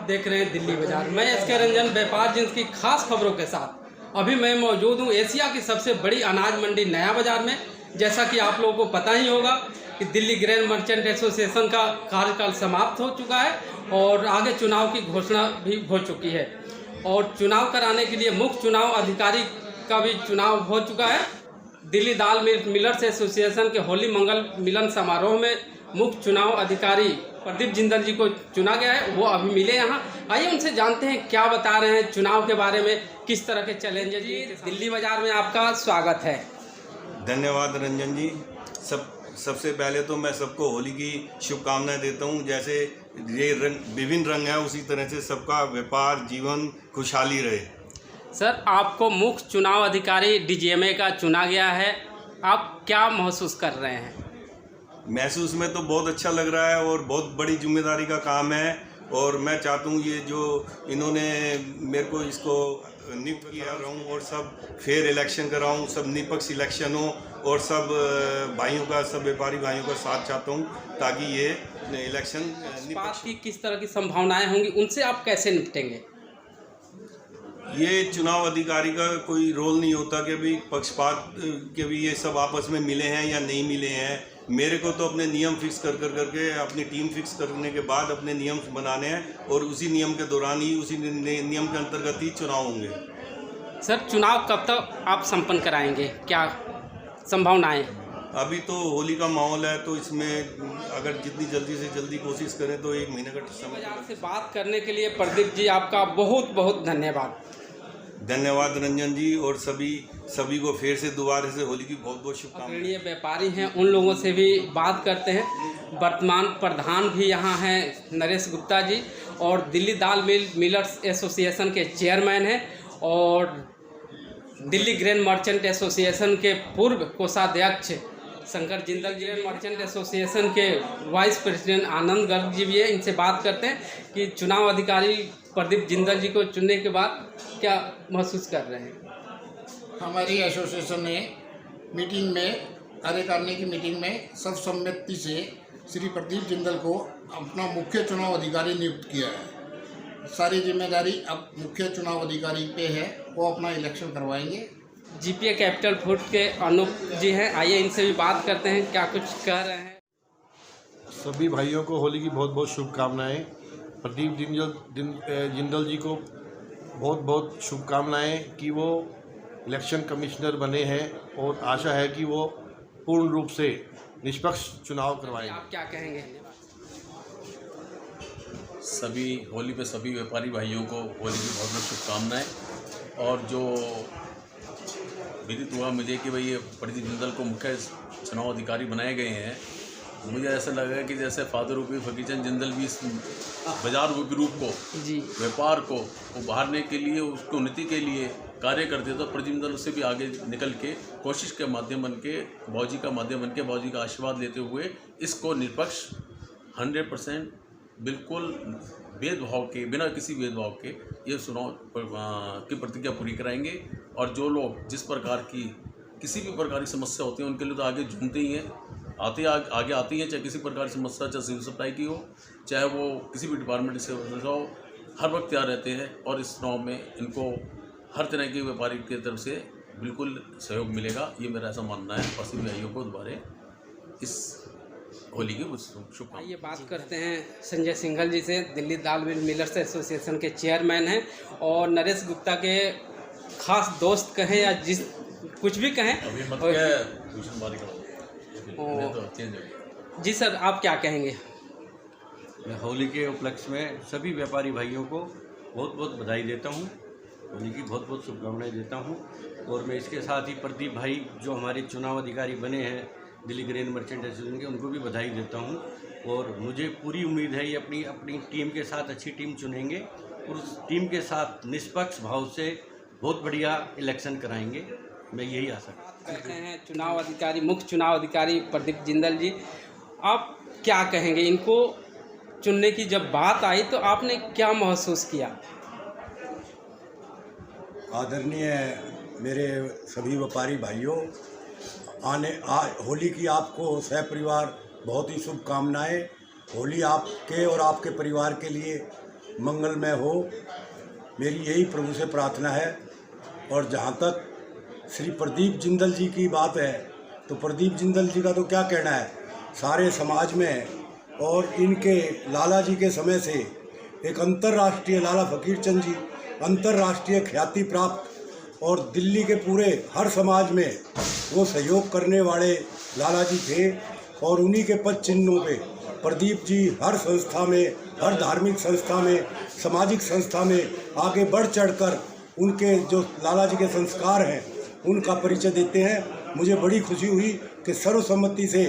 आप देख रहे हैं दिल्ली बाजार। मैं एसके रंजन व्यापार जिन्स की खास खबरों के साथ अभी मैं मौजूद हूं एशिया की सबसे बड़ी अनाज मंडी नया बाजार में। जैसा कि आप लोगों को पता ही होगा कि दिल्ली ग्रेन मर्चेंट एसोसिएशन का कार्यकाल समाप्त हो चुका है और आगे चुनाव की घोषणा भी हो चुकी है और चुनाव कराने के लिए मुख्य चुनाव अधिकारी का भी चुनाव हो चुका है। दिल्ली दाल मिलर्स एसोसिएशन के होली मंगल मिलन समारोह में मुख्य चुनाव अधिकारी प्रदीप जिंदल जी को चुना गया है। वो अभी मिले यहाँ, आइए उनसे जानते हैं क्या बता रहे हैं चुनाव के बारे में, किस तरह के चैलेंजेस। जी दिल्ली बाजार में आपका स्वागत है। धन्यवाद रंजन जी। सबसे पहले तो मैं सबको होली की शुभकामनाएं देता हूं। जैसे ये विभिन्न रंग हैं उसी तरह से सबका व्यापार जीवन खुशहाली रहे। सर आपको मुख्य चुनाव अधिकारी डीजीएमए का चुना गया है, आप क्या महसूस कर रहे हैं? महसूस में तो बहुत अच्छा लग रहा है और बहुत बड़ी जिम्मेदारी का काम है और मैं चाहता हूँ ये जो इन्होंने मेरे को इसको नियुक्त किया रहूँ और सब फेयर इलेक्शन कराऊँ, सब निष्पक्ष इलेक्शन हो और सब भाइयों का, सब व्यापारी भाइयों का साथ चाहता हूँ ताकि ये इलेक्शन बात की किस तरह की संभावनाएं होंगी, उनसे आप कैसे निपटेंगे? ये चुनाव अधिकारी का कोई रोल नहीं होता कि भाई पक्षपात के भी ये सब आपस में मिले हैं या नहीं मिले हैं। मेरे को तो अपने नियम फिक्स करके अपनी टीम फिक्स करने के बाद अपने नियम बनाने हैं और उसी नियम के दौरान ही, उसी नियम के अंतर्गत ही चुनाव होंगे। सर चुनाव कब तक आप संपन्न कराएंगे, क्या संभावनाएं? अभी तो होली का माहौल है तो इसमें अगर जितनी जल्दी से जल्दी कोशिश करें तो 1 महीने का समय। बाजार से बात करने के लिए प्रदीप जी आपका बहुत बहुत धन्यवाद। धन्यवाद रंजन जी और सभी को फिर से दोबारा से होली की बहुत बहुत शुभकामनाएं। अग्रणी व्यापारी हैं उन लोगों से भी बात करते हैं। वर्तमान प्रधान भी यहाँ हैं नरेश गुप्ता जी और दिल्ली दाल मिलर्स एसोसिएशन के चेयरमैन हैं और दिल्ली ग्रेन मर्चेंट एसोसिएशन के पूर्व कोषाध्यक्ष शंकर जिंदल जी, मर्चेंट एसोसिएशन के वाइस प्रेसिडेंट आनंद गर्ग जी भी है। इनसे बात करते हैं कि चुनाव अधिकारी प्रदीप जिंदल जी को चुनने के बाद क्या महसूस कर रहे हैं। हमारी एसोसिएशन ने मीटिंग में, कार्यकारिणी की मीटिंग में सर्वसम्मति से श्री प्रदीप जिंदल को अपना मुख्य चुनाव अधिकारी नियुक्त किया है। सारी जिम्मेदारी अब मुख्य चुनाव अधिकारी पे है, वो अपना इलेक्शन करवाएंगे। जीपीए कैपिटल फूड के अनूप जी हैं, आइए इनसे भी बात करते हैं क्या कुछ कह रहे हैं। सभी भाइयों को होली की बहुत बहुत शुभकामनाएं। प्रदीप जिंदल जी को बहुत बहुत शुभकामनाएं कि वो इलेक्शन कमिश्नर बने हैं और आशा है कि वो पूर्ण रूप से निष्पक्ष चुनाव करवाएंगे। आप क्या कहेंगे? सभी होली पे सभी व्यापारी भाइयों को होली की बहुत बहुत शुभकामनाएं। और जो विदित हुआ मुझे कि भाई ये प्रदीप जिंदल को मुख्य चुनाव अधिकारी बनाए गए हैं, मुझे ऐसा लगा कि जैसे फादर रूपी फकीरचंद जिंदल भी इस बाजार रूपी रूप को, व्यापार को उभारने के लिए, उसकी उन्नति के लिए कार्य करते तो प्रदीप जिंदल उससे भी आगे निकल के कोशिश के माध्यम बन के, बाबूजी का माध्यम बन के, बाबूजी का आशीर्वाद लेते हुए इसको निष्पक्ष 100% बिल्कुल भेदभाव के, बिना किसी भेदभाव के ये चुनाव की प्रतिज्ञा पूरी कराएंगे। और जो लोग जिस प्रकार की किसी भी प्रकार की समस्या होती है उनके लिए तो आगे झूमते ही हैं, आगे आती हैं, चाहे किसी प्रकार की समस्या, चाहे सिविल सप्लाई की हो, चाहे वो किसी भी डिपार्टमेंट से हो, हर वक्त तैयार रहते हैं। और इस चुनाव में इनको हर तरह के व्यापारी की तरफ से बिल्कुल सहयोग मिलेगा, ये मेरा ऐसा मानना है। और सभी भाइयों को दोबारा इस होली की शुभकामनाएं। ये बात करते हैं संजय सिंघल जी से, दिल्ली दाल मिलर्स एसोसिएशन के चेयरमैन हैं और नरेश गुप्ता के खास दोस्त कहें या जिस कुछ भी कहें। जी सर आप क्या कहेंगे? मैं होली के उपलक्ष्य में सभी व्यापारी भाइयों को बहुत बहुत बधाई देता हूं, होली की बहुत बहुत शुभकामनाएं देता हूं। और मैं इसके साथ ही प्रदीप भाई जो हमारे चुनाव अधिकारी बने हैं दिल्ली ग्रेन मर्चेंट एसोसिएशन के, उनको भी बधाई देता हूं। और मुझे पूरी उम्मीद है ये अपनी टीम के साथ अच्छी टीम चुनेंगे और उस टीम के साथ निष्पक्ष भाव से बहुत बढ़िया इलेक्शन कराएंगे, मैं यही आशा करते हैं। चुनाव अधिकारी, मुख्य चुनाव अधिकारी प्रदीप जिंदल जी, आप क्या कहेंगे? इनको चुनने की जब बात आई तो आपने क्या महसूस किया? आदरणीय मेरे सभी व्यापारी भाइयों, होली की आपको सहपरिवार बहुत ही शुभकामनाएं। होली आपके और आपके परिवार के लिए मंगलमय हो, मेरी यही प्रभु से प्रार्थना है। और जहाँ तक श्री प्रदीप जिंदल जी की बात है, तो प्रदीप जिंदल जी का तो क्या कहना है, सारे समाज में और इनके लाला जी के समय से एक अंतर्राष्ट्रीय, लाला फकीर चंद जी अंतर्राष्ट्रीय ख्याति प्राप्त और दिल्ली के पूरे हर समाज में वो सहयोग करने वाले लाला जी थे। और उन्हीं के पद चिन्हों पे प्रदीप जी हर संस्था में, हर धार्मिक संस्था में, सामाजिक संस्था में आगे बढ़ चढ़कर उनके जो लाला जी के संस्कार हैं उनका परिचय देते हैं। मुझे बड़ी खुशी हुई कि सर्वसम्मति से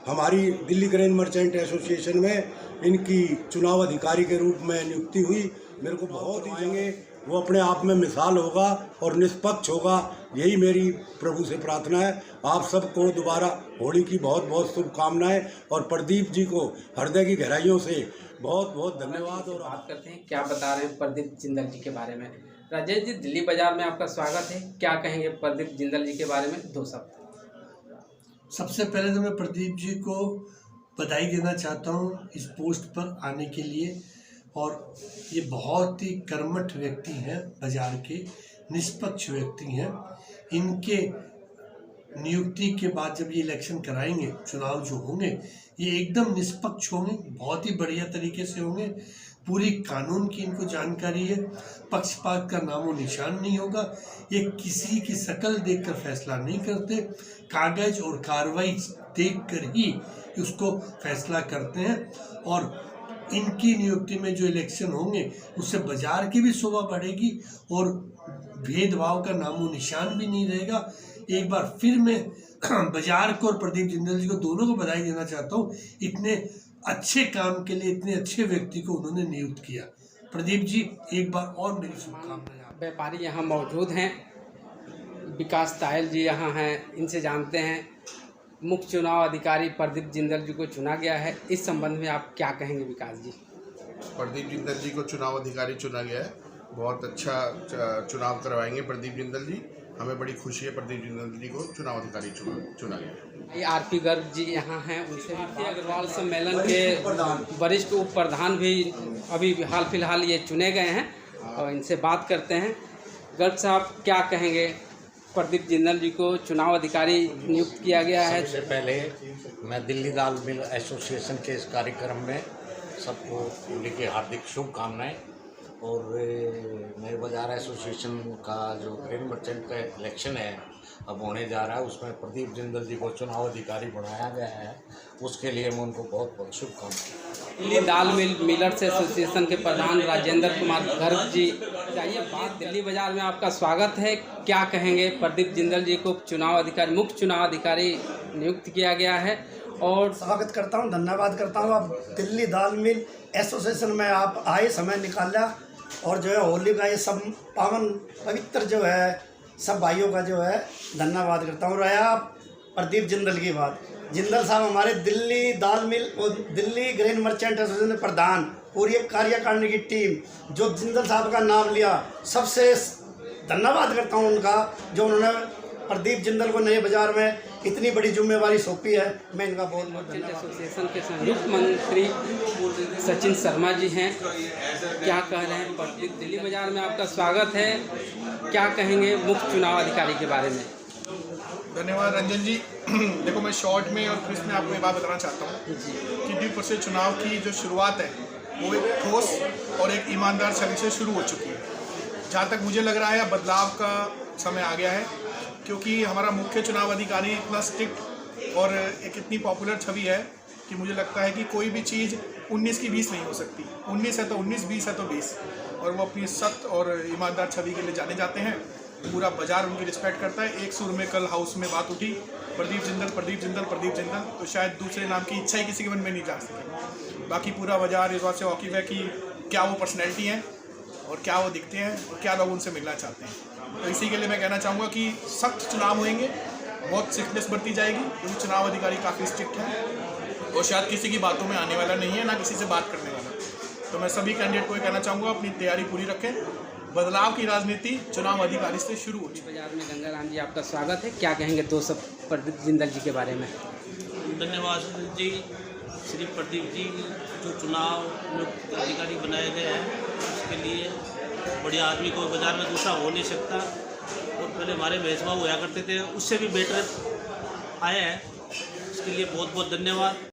हमारी दिल्ली ग्रेन मर्चेंट एसोसिएशन में इनकी चुनाव अधिकारी के रूप में नियुक्ति हुई। मेरे को बहुत ही जाएंगे, वो अपने आप में मिसाल होगा और निष्पक्ष होगा, यही मेरी प्रभु से प्रार्थना है। आप सबको दोबारा होली की बहुत बहुत शुभकामनाएं और प्रदीप जी को हृदय की गहराइयों से बहुत बहुत धन्यवाद। और बात करते हैं, क्या बता रहे हैं प्रदीप जिंदल जी के बारे में। राजेश जी, दिल्ली बाजार में आपका स्वागत है, क्या कहेंगे प्रदीप जिंदल जी के बारे में, 2 शब्द। सबसे पहले तो मैं प्रदीप जी को बधाई देना चाहता हूँ इस पोस्ट पर आने के लिए। और ये बहुत ही कर्मठ व्यक्ति हैं, बाजार के निष्पक्ष व्यक्ति हैं। इनके नियुक्ति के बाद जब ये इलेक्शन कराएंगे, चुनाव जो होंगे, ये एकदम निष्पक्ष होंगे, बहुत ही बढ़िया तरीके से होंगे। पूरी कानून की इनको जानकारी है, पक्षपात का नामो निशान नहीं होगा। ये किसी की शक्ल देखकर फैसला नहीं करते, कागज और कार्रवाई देखकर ही उसको फैसला करते हैं। और इनकी नियुक्ति में जो इलेक्शन होंगे उससे बाजार की भी शोभा बढ़ेगी और भेदभाव का नामो निशान भी नहीं रहेगा। एक बार फिर मैं बाजार को और प्रदीप जिंदल जी को दोनों को बधाई देना चाहता हूँ, इतने अच्छे काम के लिए, इतने अच्छे व्यक्ति को उन्होंने नियुक्त किया। प्रदीप जी, एक बार और मेरी शुभकामनाएं। व्यापारी यहाँ मौजूद हैं, विकास तायल जी यहाँ हैं, इनसे जानते हैं। मुख्य चुनाव अधिकारी प्रदीप जिंदल जी को चुना गया है, इस संबंध में आप क्या कहेंगे विकास जी? प्रदीप जिंदल जी को चुनाव अधिकारी चुना गया है, बहुत अच्छा चुनाव करवाएंगे प्रदीप जिंदल जी। हमें बड़ी खुशी है प्रदीप जिंदल जी को चुनाव अधिकारी चुना गया है। आरपी गर्ग जी यहाँ हैं, उनसे भी अग्रवाल सम्मेलन के वरिष्ठ उप प्रधान भी अभी हाल फिलहाल ये चुने गए हैं और इनसे बात करते हैं। गर्ग साहब, क्या कहेंगे, प्रदीप जिंदल जी को चुनाव अधिकारी नियुक्त किया गया है। सबसे पहले मैं दिल्ली दाल मिल एसोसिएशन के इस कार्यक्रम में सबको होली की हार्दिक शुभकामनाएं। और नए बाजार एसोसिएशन का जो ग्रेन मर्चेंट का इलेक्शन है अब होने जा रहा है, उसमें प्रदीप जिंदल जी को चुनाव अधिकारी बनाया गया है, उसके लिए मैं उनको बहुत बहुत शुभकामनाएं। दिल्ली दाल मिल मिलर्स एसोसिएशन के प्रधान राजेंद्र कुमार गर्ग जी, चाहिए बात दिल्ली बाजार में आपका स्वागत है, क्या कहेंगे? प्रदीप जिंदल जी को चुनाव अधिकारी, मुख्य चुनाव अधिकारी नियुक्त किया गया है और स्वागत करता हूं, धन्यवाद करता हूं। आप दिल्ली दाल मिल एसोसिएशन में आप आए, समय निकाला और जो है होली का ये सब पावन पवित्र जो है सब भाइयों का जो है धन्यवाद करता हूँ। रहा प्रदीप जिंदल की बात, जिंदल साहब हमारे दिल्ली दाल मिल और दिल्ली ग्रेन मर्चेंट एसोसिएशन के प्रधान, पूरी कार्यकारिणी की टीम जो जिंदल साहब का नाम लिया, सबसे धन्यवाद करता हूँ उनका, जो उन्होंने प्रदीप जिंदल को नए बाजार में इतनी बड़ी जिम्मेवारी सौंपी है। मैं इनका बहुत बहुत धन्यवाद। एसोसिएशन के संयुक्त मंत्री सचिन शर्मा जी हैं, क्या कह रहे हैं? प्रदीप, दिल्ली बाजार में आपका स्वागत है, क्या कहेंगे मुख्य चुनाव अधिकारी के बारे में? धन्यवाद रंजन जी। देखो, मैं शॉर्ट में और क्रिस्प में आपको ये बात बताना चाहता हूँ कि द्विपक्षीय चुनाव की जो शुरुआत है वो एक ठोस और एक ईमानदार छवि से शुरू हो चुकी है। जहाँ तक मुझे लग रहा है बदलाव का समय आ गया है, क्योंकि हमारा मुख्य चुनाव अधिकारी इतना स्ट्रिक्ट और एक इतनी पॉपुलर छवि है कि मुझे लगता है कि कोई भी चीज़ 19 की 20 नहीं हो सकती। 19 है तो 19, 20 है तो 20, और वो अपनी सख्त और ईमानदार छवि के लिए जाने जाते हैं। पूरा बाजार उनकी रिस्पेक्ट करता है। एक सुर में कल हाउस में बात उठी, प्रदीप जिंदल प्रदीप जिंदल प्रदीप जिंदल, तो शायद दूसरे नाम की इच्छा ही किसी के मन में नहीं जा सके। बाकी पूरा बाजार इस बात से वाकिफ़ है कि क्या वो पर्सनैलिटी हैं और क्या वो दिखते हैं और क्या लोग उनसे मिलना चाहते हैं। तो इसी के लिए मैं कहना चाहूँगा कि सख्त चुनाव होंगे, बहुत स्ट्रिक्टनेस बरती जाएगी, क्योंकि चुनाव अधिकारी काफ़ी स्ट्रिक्ट है और शायद किसी की बातों में आने वाला नहीं है, ना किसी से बात करने वाला। तो मैं सभी कैंडिडेट को ये कहना चाहूँगा, अपनी तैयारी पूरी रखें। बदलाव की राजनीति चुनाव अधिकारी से शुरू होती है। बाजार में गंगाराम जी, आपका स्वागत है, क्या कहेंगे 2 शब्द प्रदीप जिंदल जी के बारे में? धन्यवाद जी। श्री प्रदीप जी जो चुनाव अधिकारी बनाए गए हैं इसके लिए बढ़िया आदमी को बाज़ार में दूसरा हो नहीं सकता। और पहले हमारे महेश बाबू हुआ करते थे, उससे भी बेटर आया है। इसके लिए बहुत बहुत धन्यवाद।